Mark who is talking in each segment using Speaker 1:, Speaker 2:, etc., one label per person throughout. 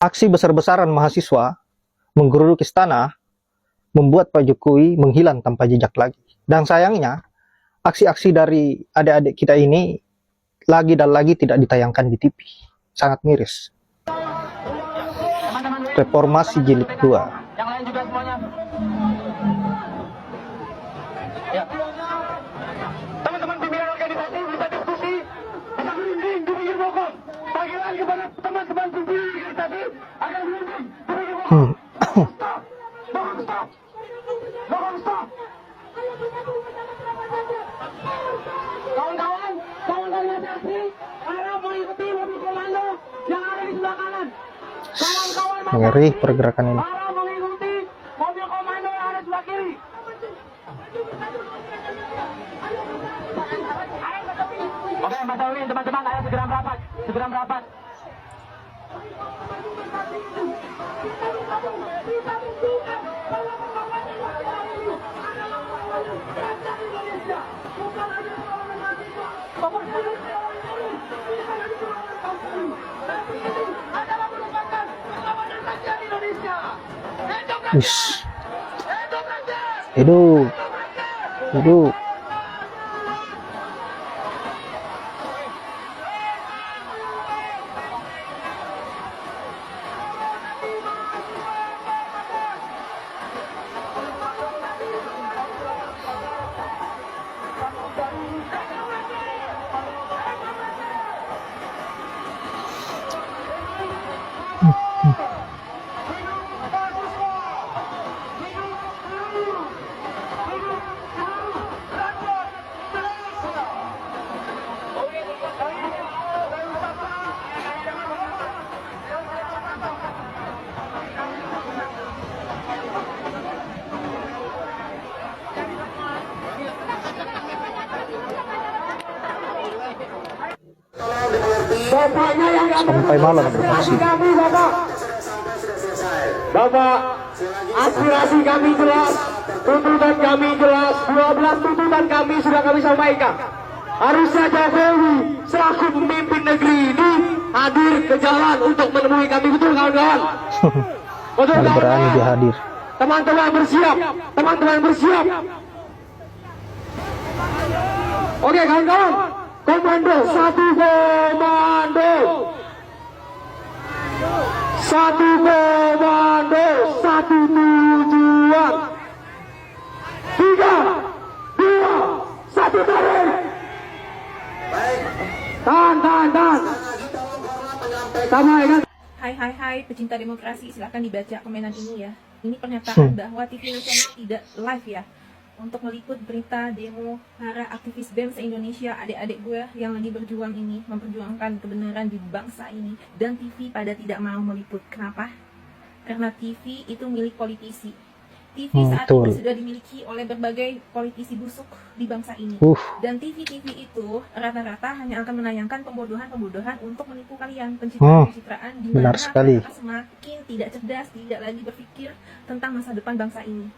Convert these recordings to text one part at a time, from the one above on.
Speaker 1: Aksi besar-besaran mahasiswa menggeruduk istana membuat Pak Jokowi menghilang tanpa jejak lagi. Dan sayangnya, aksi-aksi dari adik-adik kita ini lagi dan lagi tidak ditayangkan di TV. Sangat miris. Reformasi Jilid 2.
Speaker 2: Yang lain juga semuanya. Ya. Teman-teman pimpinan organisasi bisa diskusi, bisa berunding di pinggir pokok. Panggilan kepada teman-teman pimpinan organisasi agar berunding di pinggir pokok. Stop. Mohon stop. Mohon stop. Kawan-kawan organisasi harap mengikuti mobil komando yang ada di sebelah kanan. Kawan-kawan
Speaker 1: Ngeri pergerakan ini.
Speaker 2: harap mengikuti mobil komando yang ada di sebelah kiri. Oke, Mas Alwin, teman-teman, ayo segera merapat, segera merapat.
Speaker 1: Wis. Hidup. Hidup.
Speaker 2: Bapaknya yang
Speaker 1: Sampai malam beraksi.
Speaker 2: kami, Bapak. Bapak, aspirasi kami jelas, tuntutan kami jelas, 12 tuntutan kami sudah kami sampaikan. Harusnya Jokowi selaku pemimpin negeri ini hadir ke jalan untuk menemui kami, betul kawan-kawan? Betul
Speaker 1: Nggak berani
Speaker 2: kawan-kawan?
Speaker 1: dia hadir.
Speaker 2: Teman-teman bersiap, teman-teman bersiap. Oke kawan-kawan, komando, satu komando. Satu komando, satu tujuan. 3, 2, 1 tarik. Tahan. Sama ya kan?
Speaker 3: Hai, pecinta demokrasi, silahkan dibaca komenan ini ya. Ini pernyataan bahwa TV nasional tidak live ya untuk meliput berita demo para aktivis BEM se-Indonesia, adik-adik gue yang lagi berjuang ini, memperjuangkan kebenaran di bangsa ini, dan TV pada tidak mau meliput. Kenapa? Karena TV itu milik politisi. TV saat ini sudah dimiliki oleh berbagai politisi busuk di bangsa ini. Dan TV-TV itu rata-rata hanya akan menayangkan pembodohan-pembodohan untuk menipu kalian, pencitraan-pencitraan di mana mereka semakin tidak cerdas, tidak lagi berpikir tentang masa depan bangsa ini.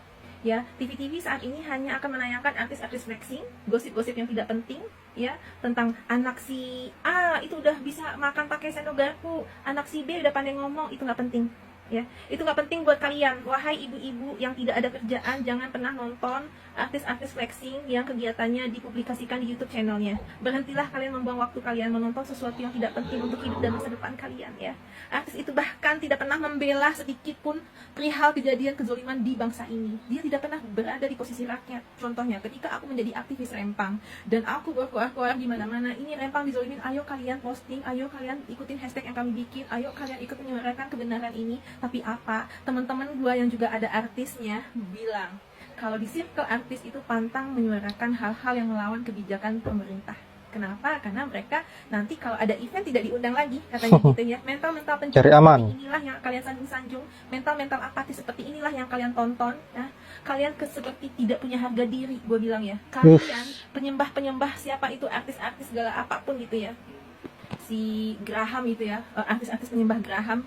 Speaker 3: Ya, TV-TV saat ini hanya akan menayangkan artis-artis flexing, gosip-gosip yang tidak penting, ya, tentang anak si A itu udah bisa makan pakai sendok garpu, anak si B udah pandai ngomong, itu nggak penting. Ya, itu nggak penting buat kalian, wahai ibu-ibu yang tidak ada kerjaan. Jangan pernah nonton artis-artis flexing yang kegiatannya dipublikasikan di YouTube channelnya. Berhentilah kalian membuang waktu kalian menonton sesuatu yang tidak penting untuk hidup dan masa depan kalian ya. Artis itu bahkan tidak pernah membela sedikit pun perihal kejadian kezoliman di bangsa ini. Dia tidak pernah berada di posisi rakyat. Contohnya ketika aku menjadi aktivis Rempang dan aku berkoar-koar di mana-mana, ini Rempang dizolimin, ayo kalian posting, ayo kalian ikutin hashtag yang kami bikin, ayo kalian ikut menyuarakan kebenaran ini. Tapi apa? Teman-teman gua yang juga ada artisnya bilang kalau di circle artis itu pantang menyuarakan hal-hal yang melawan kebijakan pemerintah. Kenapa? Karena mereka nanti kalau ada event tidak diundang lagi, katanya gitu ya. Mental-mental pencuri inilah yang kalian sanjung-sanjung, mental-mental apatis seperti inilah yang kalian tonton ya. Kalian seperti tidak punya harga diri, gue bilang ya. Kalian penyembah-penyembah siapa itu, artis-artis segala apapun gitu ya. Si Graham itu ya, artis-artis penyembah Graham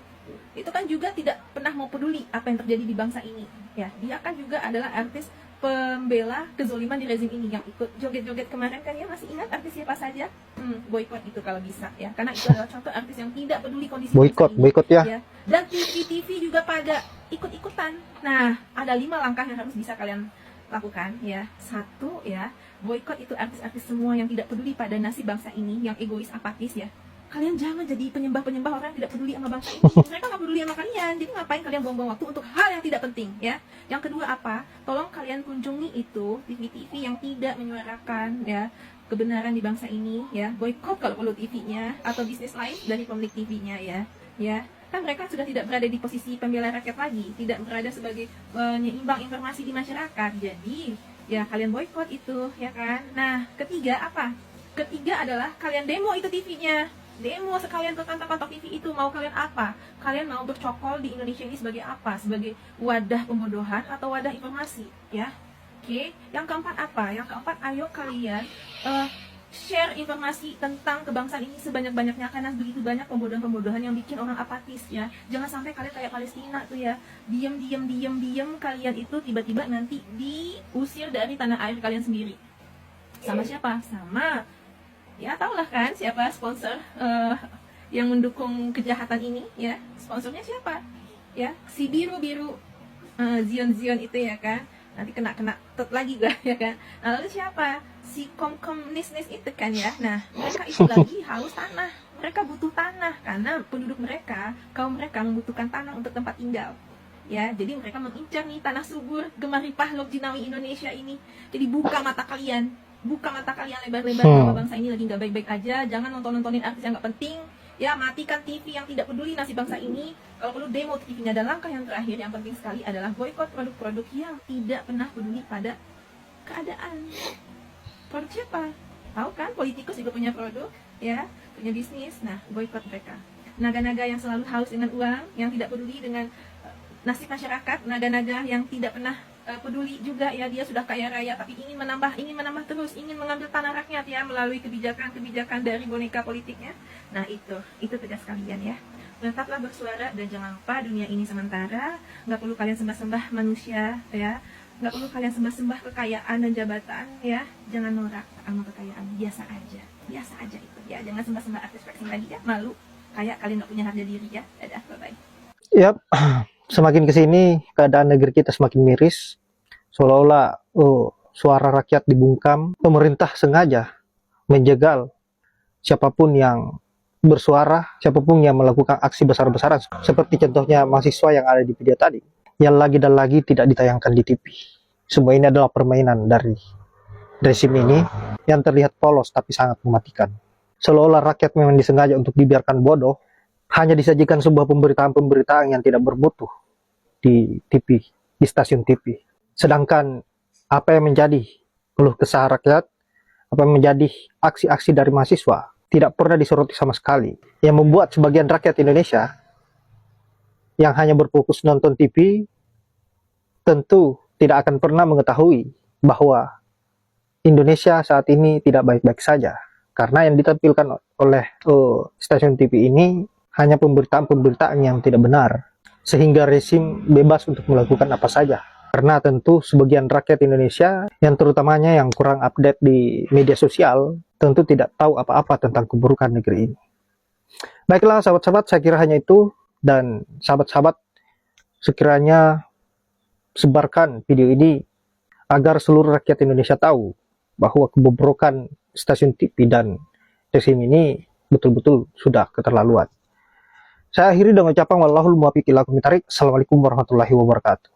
Speaker 3: itu kan juga tidak pernah mau peduli apa yang terjadi di bangsa ini ya. Dia kan juga adalah artis pembela kezoliman di rezim ini yang ikut joget-joget kemarin kan ya, masih ingat artis siapa saja? Boykot itu kalau bisa ya, karena itu adalah contoh artis yang tidak peduli kondisi bangsa ini.
Speaker 1: Boykot ya.
Speaker 3: Dan TV juga pada ikut-ikutan. Nah, ada 5 langkah yang harus bisa kalian lakukan ya. 1 ya, boykot itu artis-artis semua yang tidak peduli pada nasib bangsa ini, yang egois, apatis ya. Kalian jangan jadi penyembah-penyembah orang yang tidak peduli sama bangsa ini. Mereka nggak peduli sama kalian, jadi ngapain kalian buang-buang waktu untuk hal yang tidak penting ya. Yang kedua apa? Tolong kalian kunjungi itu TV-TV yang tidak menyuarakan ya kebenaran di bangsa ini ya. Boykot kalau perlu TV-nya atau bisnis lain dari pemilik TV-nya ya. Kan mereka sudah tidak berada di posisi pembela rakyat lagi, tidak berada sebagai penyeimbang informasi di masyarakat. Jadi ya kalian boykot itu ya kan. Nah, ketiga apa? Ketiga adalah kalian demo itu TV-nya. Demo sekalian ke kantor-kantor TV itu. Mau kalian apa? Kalian mau bercokol di Indonesia ini sebagai apa? Sebagai wadah pembodohan atau wadah informasi ya. Oke. Yang keempat apa? Yang keempat, ayo kalian share informasi tentang kebangsaan ini sebanyak-banyaknya, karena begitu banyak pembodohan-pembodohan yang bikin orang apatis ya. Jangan sampai kalian kayak Palestina tuh ya, diam kalian itu tiba-tiba nanti diusir dari tanah air kalian sendiri. Sama siapa? Sama ya, tau lah kan siapa sponsor yang mendukung kejahatan ini ya. Sponsornya siapa ya? Si biru-biru Zion itu ya kan. Nanti kena tet lagi gak ya kan. Nah, lalu siapa? Si komunis itu kan ya. Nah, mereka itu lagi haus tanah. Mereka butuh tanah karena penduduk mereka, kaum mereka membutuhkan tanah untuk tempat tinggal. Ya, jadi mereka mengincar nih tanah subur Gemaripah Lok Jinawi Indonesia ini. Jadi buka mata kalian lebar-lebar bahwa bangsa ini lagi nggak baik-baik aja. Jangan nontonin artis yang nggak penting. Ya, matikan TV yang tidak peduli nasib bangsa ini. Kalau perlu demo TV-nya. Dan langkah yang terakhir yang penting sekali adalah boykot produk-produk yang tidak pernah peduli pada keadaan. Produk siapa? Tahu kan, politikus juga punya produk, ya, punya bisnis. Nah, boykot mereka. Naga-naga yang selalu haus dengan uang, yang tidak peduli dengan nasib masyarakat, naga-naga yang tidak pernah peduli juga ya, dia sudah kaya raya tapi ingin menambah terus, ingin mengambil tanah rakyat ya melalui kebijakan dari boneka politiknya. Nah, itu tugas kalian ya. Tetaplah bersuara dan jangan lupa dunia ini sementara. Nggak perlu kalian sembah-sembah manusia ya, nggak perlu kalian sembah-sembah kekayaan dan jabatan ya. Jangan norak sama kekayaan, biasa aja itu ya. Jangan sembah-sembah artis flexing lagi ya, malu kayak kalian nggak punya harga diri ya. Dadah, bye-bye.
Speaker 1: Yap. Semakin kesini keadaan negeri kita semakin miris, seolah-olah suara rakyat dibungkam. Pemerintah sengaja menjegal siapapun yang bersuara, siapapun yang melakukan aksi besar-besaran, seperti contohnya mahasiswa yang ada di video tadi, yang lagi dan lagi tidak ditayangkan di TV. Semua ini adalah permainan dari rezim ini yang terlihat polos tapi sangat mematikan. Seolah-olah rakyat memang disengaja untuk dibiarkan bodoh, hanya disajikan sebuah pemberitaan-pemberitaan yang tidak bermutu di TV, di stasiun TV. Sedangkan apa yang menjadi keluh kesah rakyat, apa yang menjadi aksi-aksi dari mahasiswa, tidak pernah disoroti sama sekali. Yang membuat sebagian rakyat Indonesia yang hanya berfokus nonton TV, tentu tidak akan pernah mengetahui bahwa Indonesia saat ini tidak baik-baik saja. Karena yang ditampilkan oleh stasiun TV ini hanya pemberitaan-pemberitaan yang tidak benar, sehingga rezim bebas untuk melakukan apa saja. Karena tentu sebagian rakyat Indonesia, yang terutamanya yang kurang update di media sosial, tentu tidak tahu apa-apa tentang keburukan negeri ini. Baiklah sahabat-sahabat, saya kira hanya itu. Dan sahabat-sahabat, sekiranya sebarkan video ini agar seluruh rakyat Indonesia tahu bahwa kebobrokan stasiun TV dan rezim ini betul-betul sudah keterlaluan. Saya akhiri dengan ucapan wallahul muwaffiq ila aqwamit thoriq. Assalamualaikum warahmatullahi wabarakatuh.